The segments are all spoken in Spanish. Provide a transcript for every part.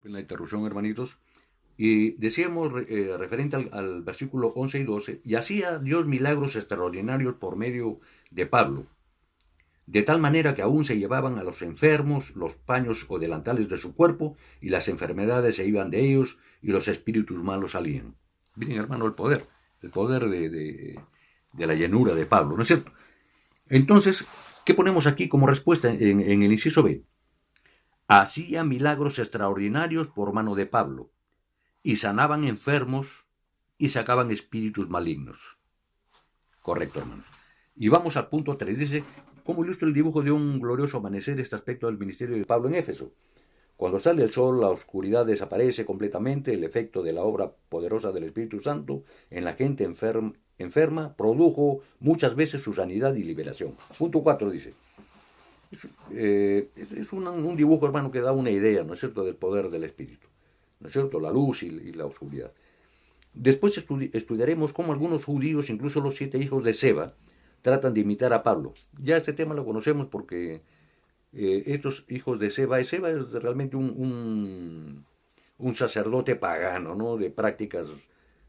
En la interrupción, hermanitos. Y decíamos, referente al versículo 11 y 12, y hacía Dios milagros extraordinarios por medio de Pablo, de tal manera que aún se llevaban a los enfermos los paños o delantales de su cuerpo, y las enfermedades se iban de ellos, y los espíritus malos salían. Miren, hermano, el poder de la llenura de Pablo, ¿no es cierto? Entonces, ¿qué ponemos aquí como respuesta en el inciso B? Hacía milagros extraordinarios por mano de Pablo, y sanaban enfermos y sacaban espíritus malignos. Correcto, hermanos. Y vamos al punto 3. Dice, ¿cómo ilustra el dibujo de un glorioso amanecer este aspecto del ministerio de Pablo en Éfeso? Cuando sale el sol, la oscuridad desaparece completamente, el efecto de la obra poderosa del Espíritu Santo en la gente enferma produjo muchas veces su sanidad y liberación. Punto 4 dice, es un dibujo, hermano, que da una idea, ¿no es cierto?, del poder del Espíritu, ¿no es cierto?, la luz y la oscuridad. Después estudiaremos cómo algunos judíos, incluso los 7 hijos de Seba, tratan de imitar a Pablo. Ya este tema lo conocemos porque estos hijos de Seba es realmente un sacerdote pagano, ¿no?, de prácticas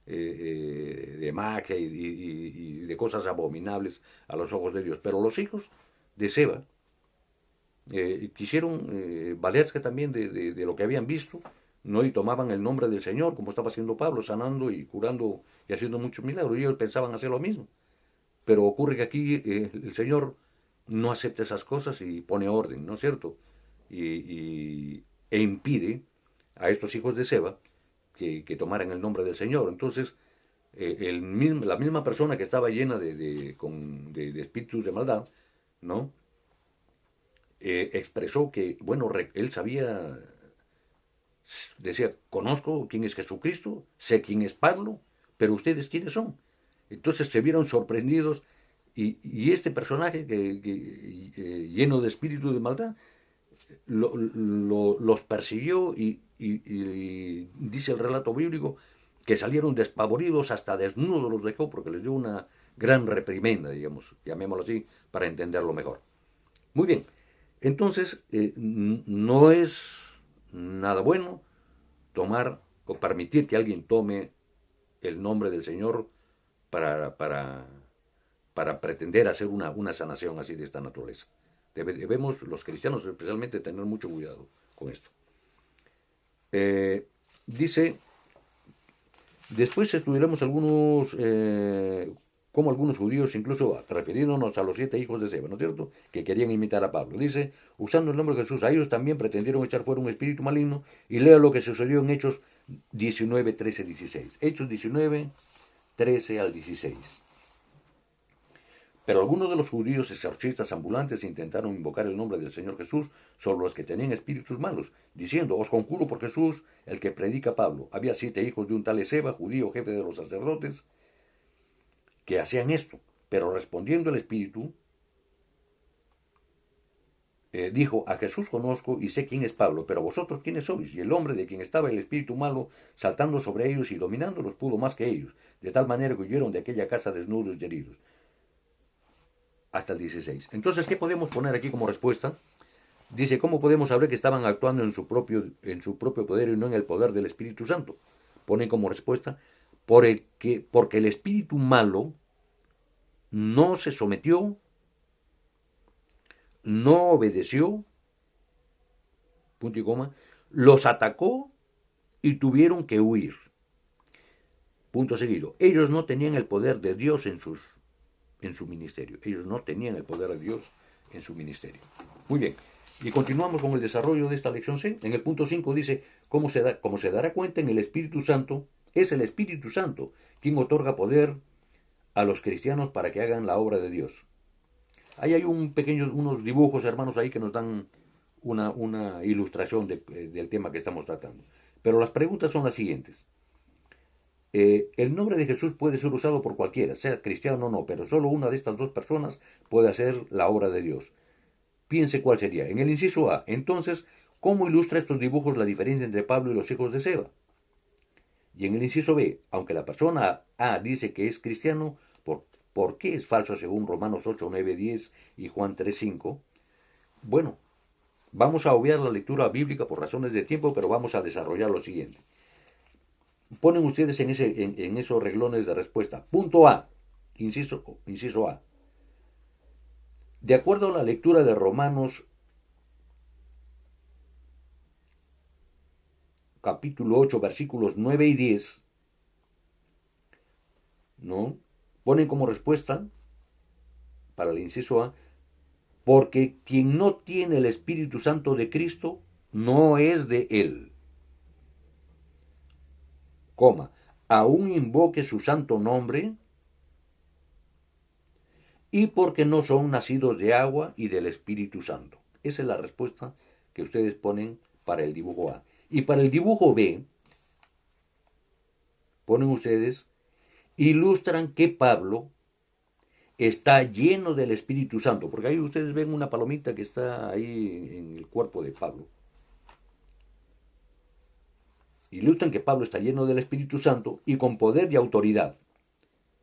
de magia y de cosas abominables a los ojos de Dios. Pero los hijos de Seba quisieron valerse también de lo que habían visto, ¿no? Y tomaban el nombre del Señor, como estaba haciendo Pablo, sanando y curando y haciendo muchos milagros. Y ellos pensaban hacer lo mismo. Pero ocurre que aquí el Señor no acepta esas cosas y pone orden, ¿no es cierto? E impide a estos hijos de Seba que tomaran el nombre del Señor. Entonces, la misma persona que estaba llena de espíritus de maldad, ¿no? Expresó que, bueno, él sabía, decía, conozco quién es Jesucristo, sé quién es Pablo, pero ustedes quiénes son. Entonces se vieron sorprendidos y este personaje lleno de espíritu de maldad los persiguió y dice el relato bíblico que salieron despavoridos, hasta desnudos los dejó porque les dio una gran reprimenda, digamos, llamémoslo así, para entenderlo mejor. Muy bien, entonces no es nada bueno tomar o permitir que alguien tome el nombre del Señor para, para, para pretender hacer una sanación así de esta naturaleza. Debemos, los cristianos especialmente, tener mucho cuidado con esto. Dice, después estudiaremos como algunos judíos, incluso refiriéndonos a los 7 hijos de Seba, ¿no es cierto?, que querían imitar a Pablo. Dice, usando el nombre de Jesús, a ellos también pretendieron echar fuera un espíritu maligno, y lea lo que sucedió en Hechos 19, 13, 16. Hechos 19, 13 al 16. Pero algunos de los judíos exorcistas ambulantes intentaron invocar el nombre del Señor Jesús sobre los que tenían espíritus malos, diciendo, os conjuro por Jesús, el que predica Pablo. Había 7 hijos de un tal Eseba, judío, jefe de los sacerdotes, que hacían esto. Pero respondiendo el espíritu, dijo, a Jesús conozco y sé quién es Pablo, pero vosotros quiénes sois. Y el hombre de quien estaba el espíritu malo, saltando sobre ellos y dominándolos, pudo más que ellos, de tal manera que huyeron de aquella casa desnudos y heridos. Hasta el 16. Entonces, ¿qué podemos poner aquí como respuesta? Dice, ¿cómo podemos saber que estaban actuando en su propio poder y no en el poder del Espíritu Santo? Pone como respuesta, porque el espíritu malo no se sometió, no obedeció, punto y coma, los atacó y tuvieron que huir. Punto seguido. Ellos no tenían el poder de Dios en su ministerio. Ellos no tenían el poder de Dios en su ministerio. Muy bien. Y continuamos con el desarrollo de esta lección C. En el punto 5 dice, como se dará cuenta en el Espíritu Santo, es el Espíritu Santo quien otorga poder a los cristianos para que hagan la obra de Dios. Ahí hay unos dibujos, hermanos, ahí que nos dan una ilustración del tema que estamos tratando. Pero las preguntas son las siguientes. El nombre de Jesús puede ser usado por cualquiera, sea cristiano o no, pero solo una de estas dos personas puede hacer la obra de Dios. Piense cuál sería. En el inciso A, entonces, ¿cómo ilustra estos dibujos la diferencia entre Pablo y los hijos de Seba? Y en el inciso B, aunque la persona A dice que es cristiano, ¿por qué es falso según Romanos 8, 9, 10 y Juan 3, 5? Bueno, Vamos a obviar la lectura bíblica por razones de tiempo, pero vamos a desarrollar lo siguiente. Ponen ustedes en esos reglones de respuesta. Punto A, inciso A. De acuerdo a la lectura de Romanos capítulo 8, versículos 9 y 10, ¿no? Ponen como respuesta para el inciso A, porque quien no tiene el Espíritu Santo de Cristo no es de él, coma, aún invoque su santo nombre, y porque no son nacidos de agua y del Espíritu Santo. Esa es la respuesta que ustedes ponen para el dibujo A. Y para el dibujo B, ponen ustedes, ilustran que Pablo está lleno del Espíritu Santo, porque ahí ustedes ven una palomita que está ahí en el cuerpo de Pablo. Ilustran que Pablo está lleno del Espíritu Santo y con poder y autoridad.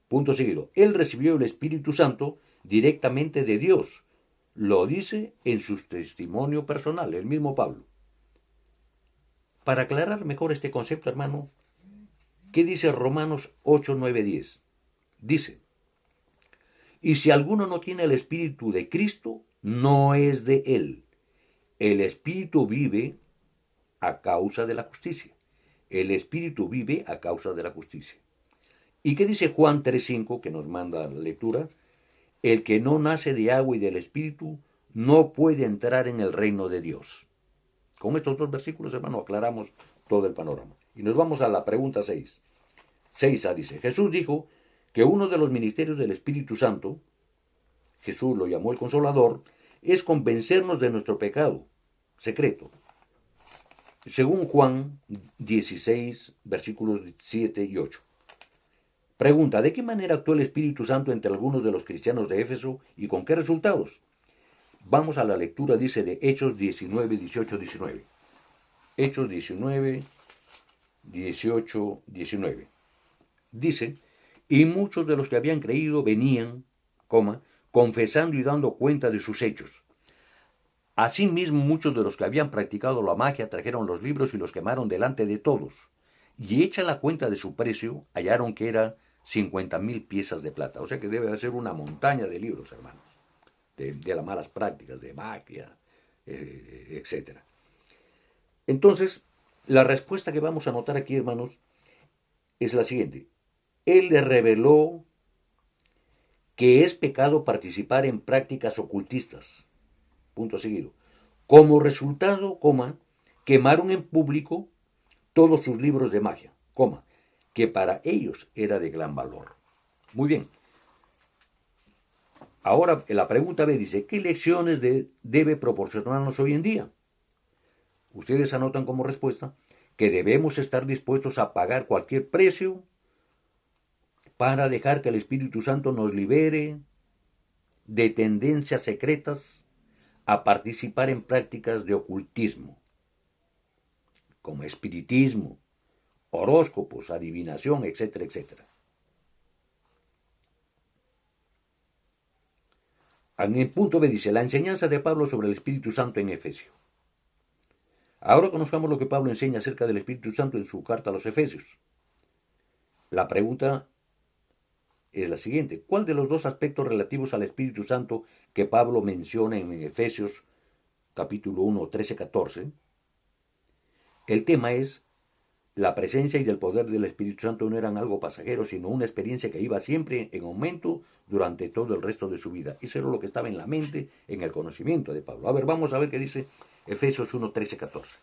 Punto seguido. Él recibió el Espíritu Santo directamente de Dios. Lo dice en su testimonio personal, el mismo Pablo. Para aclarar mejor este concepto, hermano, ¿qué dice Romanos 8, 9, 10? Dice, y si alguno no tiene el Espíritu de Cristo, no es de él. El Espíritu vive a causa de la justicia. El Espíritu vive a causa de la justicia. ¿Y qué dice Juan 3:5, que nos manda la lectura? El que no nace de agua y del Espíritu no puede entrar en el reino de Dios. Con estos dos versículos, hermano, aclaramos todo el panorama. Y nos vamos a la pregunta 6. 6a dice, Jesús dijo que uno de los ministerios del Espíritu Santo, Jesús lo llamó el Consolador, es convencernos de nuestro pecado secreto. Según Juan 16, versículos 7 y 8. Pregunta, ¿de qué manera actuó el Espíritu Santo entre algunos de los cristianos de Éfeso y con qué resultados? Vamos a la lectura, dice, de Hechos 19, 18, 19. Hechos 19, 18, 19. Dice, y muchos de los que habían creído venían, confesando y dando cuenta de sus hechos. Asimismo, muchos de los que habían practicado la magia trajeron los libros y los quemaron delante de todos. Y hecha la cuenta de su precio, hallaron que era 50,000 piezas de plata. O sea que debe de ser una montaña de libros, hermanos, de las malas prácticas, de magia, etc. Entonces, la respuesta que vamos a notar aquí, hermanos, es la siguiente. Él le reveló que es pecado participar en prácticas ocultistas. Punto seguido. Como resultado, quemaron en público todos sus libros de magia, que para ellos era de gran valor. Muy bien. Ahora la pregunta B dice, ¿qué lecciones debe proporcionarnos hoy en día? Ustedes anotan como respuesta que debemos estar dispuestos a pagar cualquier precio para dejar que el Espíritu Santo nos libere de tendencias secretas a participar en prácticas de ocultismo, como espiritismo, horóscopos, adivinación, etcétera, etcétera. En el punto B dice, la enseñanza de Pablo sobre el Espíritu Santo en Efesios. Ahora conozcamos lo que Pablo enseña acerca del Espíritu Santo en su carta a los Efesios. La pregunta es la siguiente, ¿cuál de los dos aspectos relativos al Espíritu Santo que Pablo menciona en Efesios capítulo 1, 13, 14? El tema es, la presencia y el poder del Espíritu Santo no eran algo pasajero, sino una experiencia que iba siempre en aumento durante todo el resto de su vida. Eso era lo que estaba en la mente, en el conocimiento de Pablo. A ver, vamos a ver qué dice Efesios 1, 13, 14.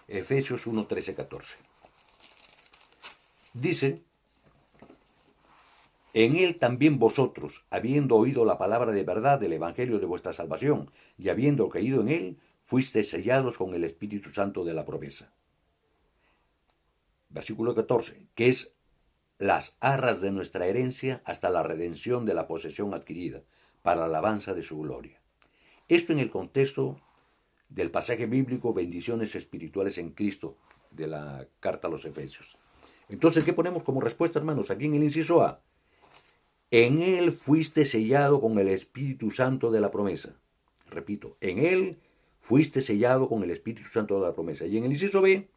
Efesios 1, 13, 14. Dice, en él también vosotros, habiendo oído la palabra de verdad del Evangelio de vuestra salvación, y habiendo creído en él, fuisteis sellados con el Espíritu Santo de la promesa. Versículo 14, que es las arras de nuestra herencia hasta la redención de la posesión adquirida, para la alabanza de su gloria. Esto en el contexto del pasaje bíblico Bendiciones espirituales en Cristo, de la carta a los Efesios. Entonces, ¿qué ponemos como respuesta, hermanos? Aquí en el inciso A. En él fuiste sellado con el Espíritu Santo de la promesa. Repito, en él fuiste sellado con el Espíritu Santo de la promesa. Y en el inciso B,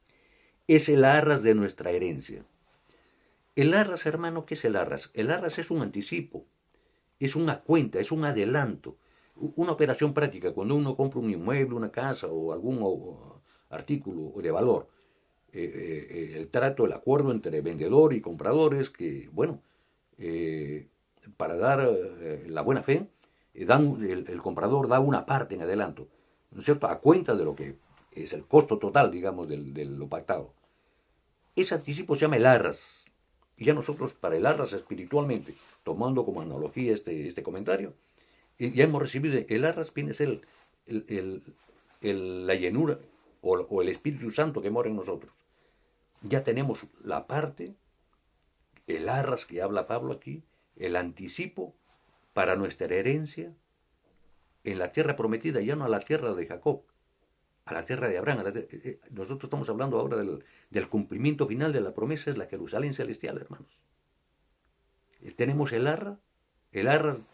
es el arras de nuestra herencia. El arras, hermano, ¿qué es el arras? El arras es un anticipo, es una cuenta, es un adelanto, una operación práctica. Cuando uno compra un inmueble, una casa o algún artículo de valor, el trato, el acuerdo entre vendedor y comprador es que, bueno, para dar la buena fe, el comprador da una parte en adelanto, ¿no es cierto?, a cuenta de lo que es el costo total, digamos, de lo pactado. Ese anticipo se llama el arras. Y ya nosotros, para el arras espiritualmente, tomando como analogía este comentario, ya hemos recibido, el arras viene a ser la llenura o el Espíritu Santo que mora en nosotros. Ya tenemos la parte, el arras que habla Pablo aquí, el anticipo para nuestra herencia en la tierra prometida, ya no a la tierra de Jacob, a la tierra de Abraham. Nosotros estamos hablando ahora del cumplimiento final de la promesa, es la Jerusalén celestial, hermanos. Tenemos el arras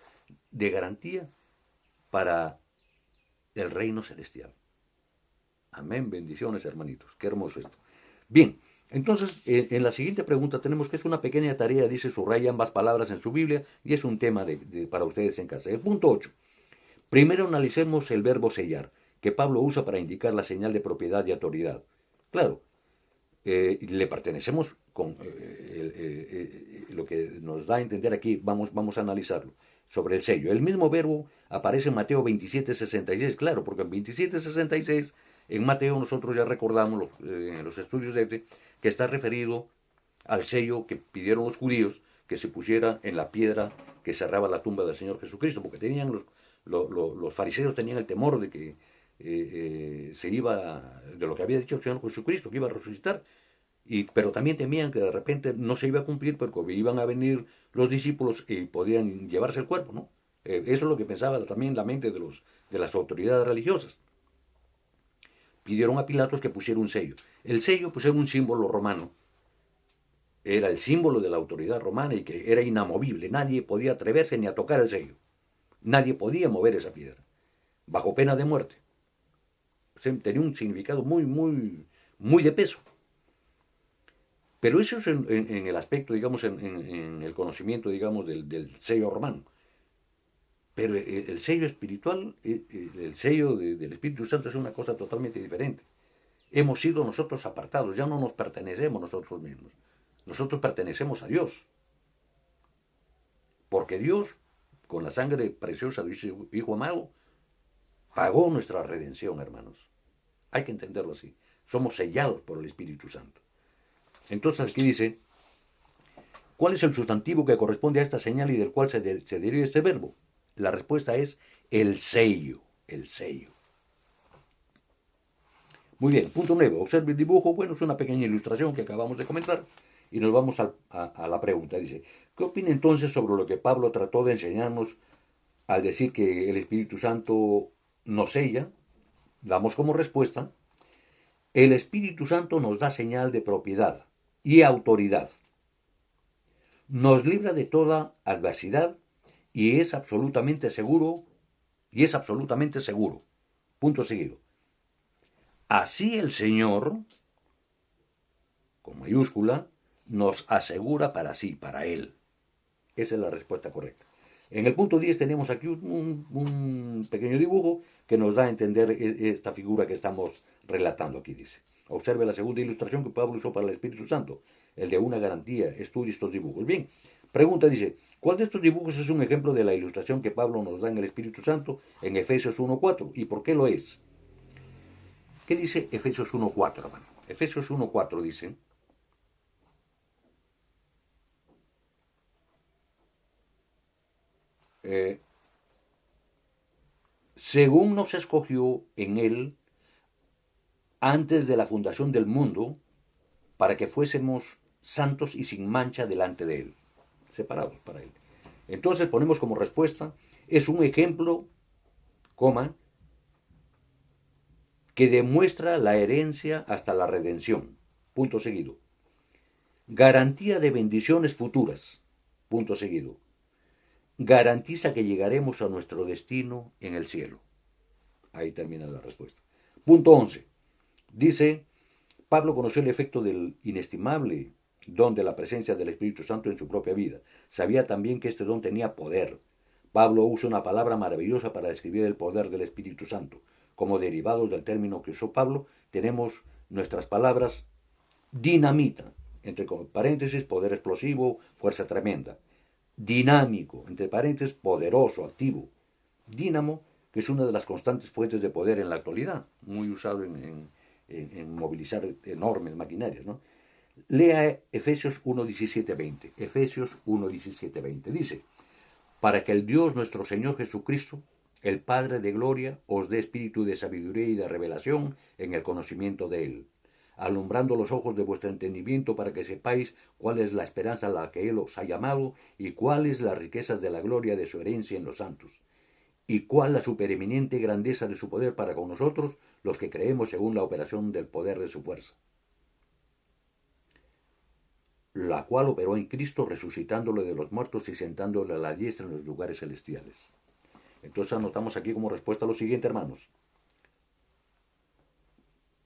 de garantía para el reino celestial. Amén, bendiciones, hermanitos, qué hermoso esto. Bien, entonces en la siguiente pregunta tenemos que es una pequeña tarea, dice, subraya ambas palabras en su Biblia y es un tema para ustedes en casa. El punto 8. Primero analicemos el verbo sellar, que Pablo usa para indicar la señal de propiedad y autoridad. Claro, le pertenecemos con lo que nos da a entender aquí, vamos a analizarlo, sobre el sello. El mismo verbo aparece en Mateo 27:66, claro, porque en 27:66, en Mateo nosotros ya recordamos en los estudios que está referido al sello que pidieron los judíos que se pusiera en la piedra que cerraba la tumba del Señor Jesucristo, porque tenían los fariseos tenían el temor de que se iba, de lo que había dicho el Señor Jesucristo, que iba a resucitar, pero también temían que de repente no se iba a cumplir porque iban a venir los discípulos y podían llevarse el cuerpo, ¿no? Eso es lo que pensaba también la mente de las autoridades religiosas. Pidieron a Pilatos que pusiera un sello. El sello pues era un símbolo romano, era el símbolo de la autoridad romana y que era inamovible, nadie podía atreverse ni a tocar el sello, nadie podía mover esa piedra, bajo pena de muerte. Tenía un significado muy de peso. Pero eso es en el aspecto, digamos, en el conocimiento, digamos, del sello romano. Pero el sello espiritual, el sello del Espíritu Santo es una cosa totalmente diferente. Hemos sido nosotros apartados, ya no nos pertenecemos nosotros mismos. Nosotros pertenecemos a Dios. Porque Dios, con la sangre preciosa de su Hijo amado, pagó nuestra redención, hermanos. Hay que entenderlo así. Somos sellados por el Espíritu Santo. Entonces aquí dice, ¿cuál es el sustantivo que corresponde a esta señal y del cual se deriva este verbo? La respuesta es el sello, el sello. Muy bien, punto 9. Observe el dibujo. Bueno, es una pequeña ilustración que acabamos de comentar y nos vamos a la pregunta. Dice, ¿qué opina entonces sobre lo que Pablo trató de enseñarnos al decir que el Espíritu Santo nos sella? Damos como respuesta, el Espíritu Santo nos da señal de propiedad y autoridad. Nos libra de toda adversidad y es absolutamente seguro, Punto seguido. Así el Señor, con mayúscula, nos asegura para sí, para Él. Esa es la respuesta correcta. En el punto 10 tenemos aquí un pequeño dibujo que nos da a entender esta figura que estamos relatando aquí, dice. Observe la segunda ilustración que Pablo usó para el Espíritu Santo, el de una garantía. Estudie estos dibujos. Bien, pregunta dice, ¿cuál de estos dibujos es un ejemplo de la ilustración que Pablo nos da en el Espíritu Santo en Efesios 1:4? ¿Y por qué lo es? ¿Qué dice Efesios 1:4, hermano? Efesios 1:4 dice, según nos escogió en Él antes de la fundación del mundo, para que fuésemos santos y sin mancha delante de Él, separados para Él. Entonces ponemos como respuesta, es un ejemplo, que demuestra la herencia hasta la redención, punto seguido. Garantía de bendiciones futuras, punto seguido. Garantiza que llegaremos a nuestro destino en el cielo. Ahí termina la respuesta. Punto 11. Dice, Pablo conoció el efecto del inestimable don de la presencia del Espíritu Santo en su propia vida. Sabía también que este don tenía poder. Pablo usa una palabra maravillosa para describir el poder del Espíritu Santo. Como derivados del término que usó Pablo, tenemos nuestras palabras dinamita, entre paréntesis, poder explosivo, fuerza tremenda. Dinámico, entre paréntesis, poderoso, activo. Dínamo, que es una de las constantes fuentes de poder en la actualidad, muy usado en movilizar enormes maquinarias, ¿no? Lea Efesios 1, 17, 20. Efesios 1, 17, 20. Dice, para que el Dios nuestro Señor Jesucristo, el Padre de gloria, os dé espíritu de sabiduría y de revelación en el conocimiento de Él, alumbrando los ojos de vuestro entendimiento para que sepáis cuál es la esperanza a la que Él os ha llamado y cuáles las riquezas de la gloria de su herencia en los santos, y cuál la supereminente grandeza de su poder para con nosotros, los que creemos según la operación del poder de su fuerza, la cual operó en Cristo resucitándolo de los muertos y sentándolo a la diestra en los lugares celestiales. Entonces anotamos aquí como respuesta lo siguiente, hermanos.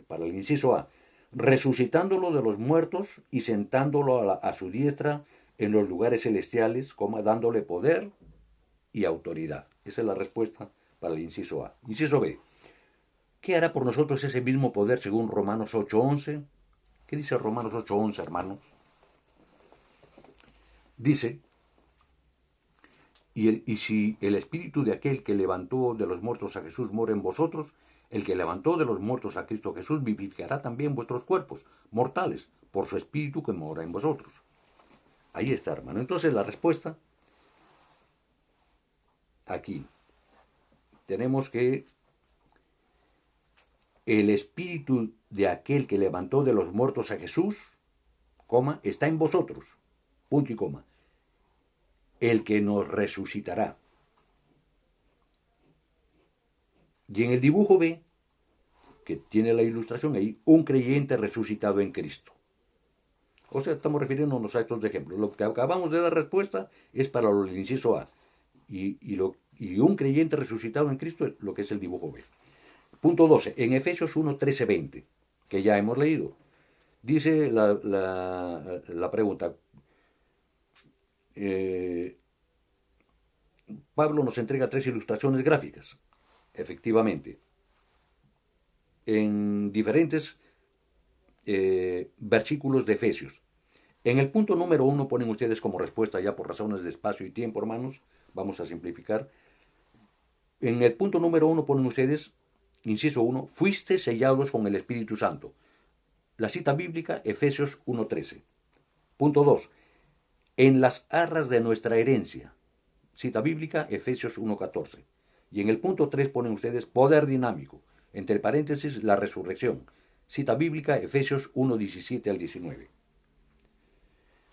Para el inciso A, resucitándolo de los muertos y sentándolo a su diestra en los lugares celestiales, dándole poder y autoridad. Esa es la respuesta para el inciso A. Inciso B, ¿qué hará por nosotros ese mismo poder según Romanos 8:11? ¿Qué dice Romanos 8:11, hermanos? Dice, y si el espíritu de aquel que levantó de los muertos a Jesús mora en vosotros, el que levantó de los muertos a Cristo Jesús vivificará también vuestros cuerpos mortales por su espíritu que mora en vosotros. Ahí está, hermano. Entonces la respuesta, aquí, tenemos que el espíritu de aquel que levantó de los muertos a Jesús, está en vosotros, punto y coma, el que nos resucitará. Y en el dibujo B, que tiene la ilustración ahí, un creyente resucitado en Cristo. O sea, estamos refiriéndonos a estos ejemplos. Lo que acabamos de dar respuesta es para el inciso A. Y un creyente resucitado en Cristo es lo que es el dibujo B. Punto 12. En Efesios 1, 13, 20, que ya hemos leído, dice la pregunta. Pablo nos entrega 3 ilustraciones gráficas, efectivamente, en diferentes versículos de Efesios. En el punto número 1 ponen ustedes como respuesta, ya por razones de espacio y tiempo, hermanos, vamos a simplificar. En el punto número 1 ponen ustedes, inciso 1, fuiste sellados con el Espíritu Santo. La cita bíblica, Efesios 1:13. Punto 2, en las arras de nuestra herencia. Cita bíblica, Efesios 1:14. Y en el punto 3 ponen ustedes poder dinámico, entre paréntesis, la resurrección. Cita bíblica, Efesios 1:17 al 19.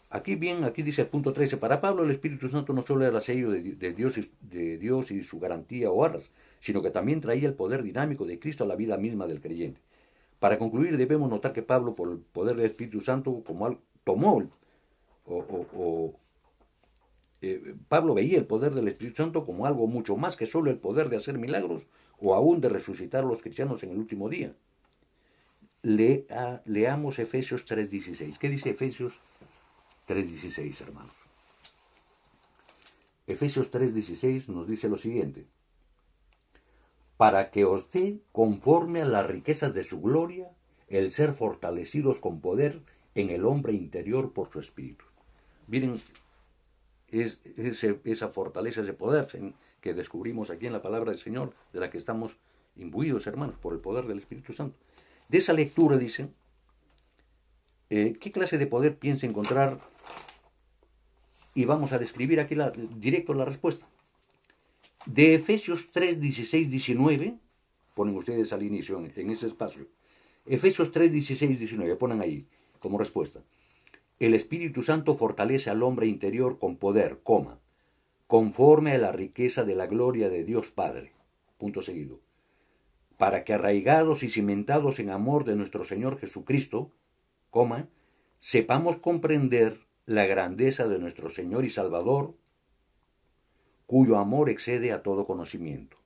Aquí dice el punto 13, para Pablo el Espíritu Santo no solo era el sello de Dios y su garantía o arras, sino que también traía el poder dinámico de Cristo a la vida misma del creyente. Para concluir, debemos notar que Pablo, por el poder del Espíritu Santo, Pablo veía el poder del Espíritu Santo como algo mucho más que solo el poder de hacer milagros o aún de resucitar a los cristianos en el último día. Leamos Efesios 3:16. ¿Qué dice Efesios 3:16, hermanos? Efesios 3:16 nos dice lo siguiente: para que os dé, conforme a las riquezas de su gloria, el ser fortalecidos con poder en el hombre interior por su espíritu. Miren, esa fortaleza, ese poder que descubrimos aquí en la palabra del Señor, de la que estamos imbuidos, hermanos, por el poder del Espíritu Santo. De esa lectura dice, ¿qué clase de poder piensa encontrar? Y vamos a describir aquí directo la respuesta. De Efesios 3, 16, 19, ponen ustedes al inicio en ese espacio. Efesios 3, 16, 19, ponen ahí como respuesta. El Espíritu Santo fortalece al hombre interior con poder, conforme a la riqueza de la gloria de Dios Padre. Punto seguido. Para que arraigados y cimentados en amor de nuestro Señor Jesucristo, sepamos comprender la grandeza de nuestro Señor y Salvador, cuyo amor excede a todo conocimiento.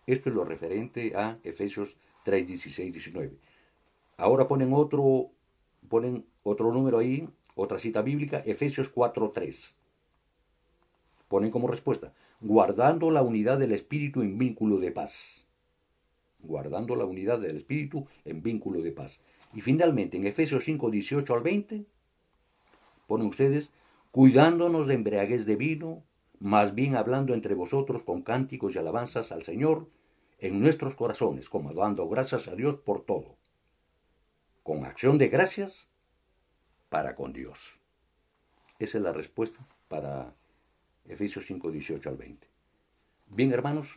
Esto es lo referente a Efesios 3, 16, 19. Ahora ponen otro número ahí, otra cita bíblica, Efesios 4, 3. Ponen como respuesta, guardando la unidad del Espíritu en vínculo de paz. Guardando la unidad del Espíritu en vínculo de paz. Y finalmente, en Efesios 5, 18 al 20, ponen ustedes, cuidándonos de embriaguez de vino, más bien hablando entre vosotros con cánticos y alabanzas al Señor en nuestros corazones, como dando gracias a Dios por todo, con acción de gracias para con Dios. Esa es la respuesta para Efesios 5, 18 al 20. Bien, hermanos,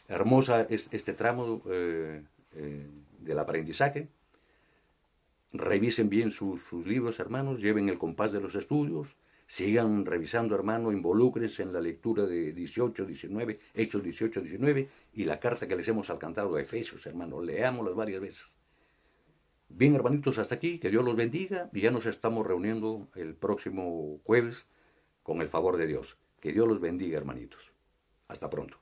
hermosa es este tramo del aprendizaje. Revisen bien sus libros, hermanos, lleven el compás de los estudios, sigan revisando, hermano, involúcrense en la lectura de 18, 19, Hechos 18, 19 y la carta que les hemos alcanzado a Efesios, hermano, leámoslas varias veces. Bien, hermanitos, hasta aquí, que Dios los bendiga y ya nos estamos reuniendo el próximo jueves con el favor de Dios. Que Dios los bendiga, hermanitos. Hasta pronto.